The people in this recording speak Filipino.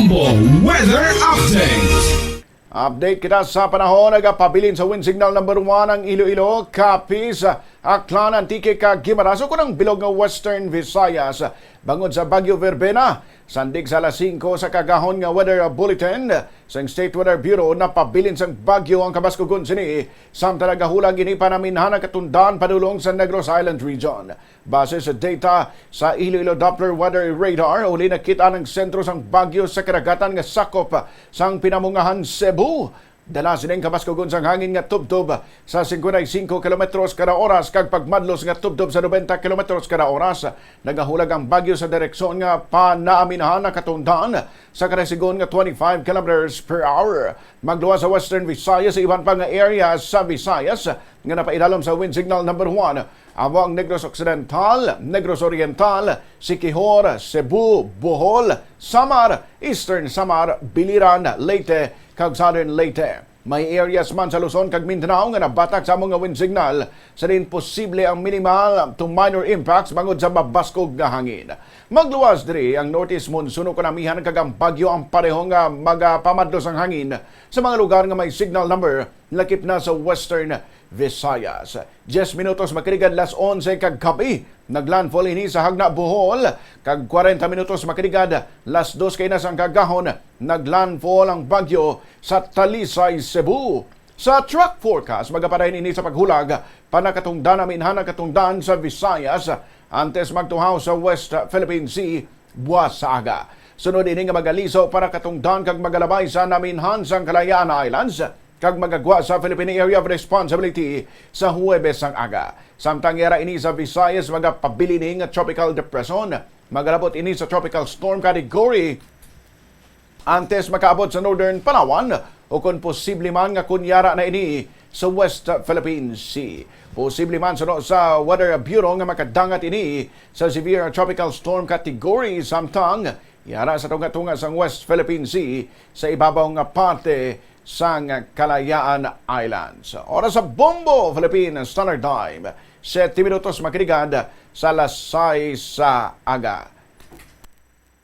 Bombo Weather Update. Update kita sa panahon, nagapabilin sa wind signal number 1 ang Iloilo, Capiz, Aklan, Antique, Guimaras, o kunang bilog ng Western Visayas. Bangud sa Bagyo Verbena, sandig sa alas 5 sa kagahon nga weather bulletin sa State Weather Bureau na pabilin sang bagyo ang Kabaskugon sini. Samtang nagahulang gini panaminhan ang katundaan padulong sa Negros Island region. Base sa data sa Iloilo Doppler Weather Radar, uli nakita ng sentro sang bagyo sa karagatan nga sakop sang pinamungahan Cebu. Dala sining Kabaskugon sang hangin nga tubtob sa 55 km kada oras kag pagmadlos nga tubtob sa 90 km kada oras. Nagahulag ang bagyo sa direksyon nga panaaminahan na katundaan sa karesigon nga 25 km per hour. Magluwa sa Western Visayas sa iban pa nga area sa Visayas nga napaidalom sa wind signal number 1. Amo ang Negros Occidental, Negros Oriental, Siquijor, Cebu, Bohol, Samar, Eastern Samar, Biliran, Leyte, kag Southern Leyte. May areas man sa Luzon kag Mindanao nga nabatak sa mga wind signal. Sa din posible ang minimal to minor impacts bangod sa mabaskog nga hangin. Magluwas diri ang northeast monsoon o kanamihan kag ang bagyo ang pareho nga magapamadlos ang hangin sa mga lugar nga may signal number lakip na sa Western Visayas. 10 minutos makirigan las 11 kag gabi. Naglandfall ini sa Hagna, Bohol. Kag 40 minutos makirigad las 2 kay na sang kagahon. Naglandfall ang bagyo sa Talisay, Cebu. Sa track forecast, magapadayon ini sa paghulag panakatungdan aminhan ang katungdan sa Visayas antes magtuhaw sa West Philippine Sea buwas sa aga. Sunod ini nga magaliso para katungdan kag magalabay sa naminhan sang Kalayaan Islands kag magagwa sa Philippine Area of Responsibility sa Huwebes ang aga. Samtang yara ini sa Visayas magapabilin nga tropical depression. Magalabot ini sa tropical storm category antes makaabot sa Northern Palawan o kung posible man nga kunyara na ini sa West Philippine Sea. Posible man sa Weather Bureau nga makadangat ini sa severe tropical storm category samtang yara sa tunga-tunga sa West Philippine Sea sa ibabaw nga parte sang Kalayaan Islands. Oras sa Bombo Philippine Standard Time, 7 minutos makirigad sa alas 6 sa aga.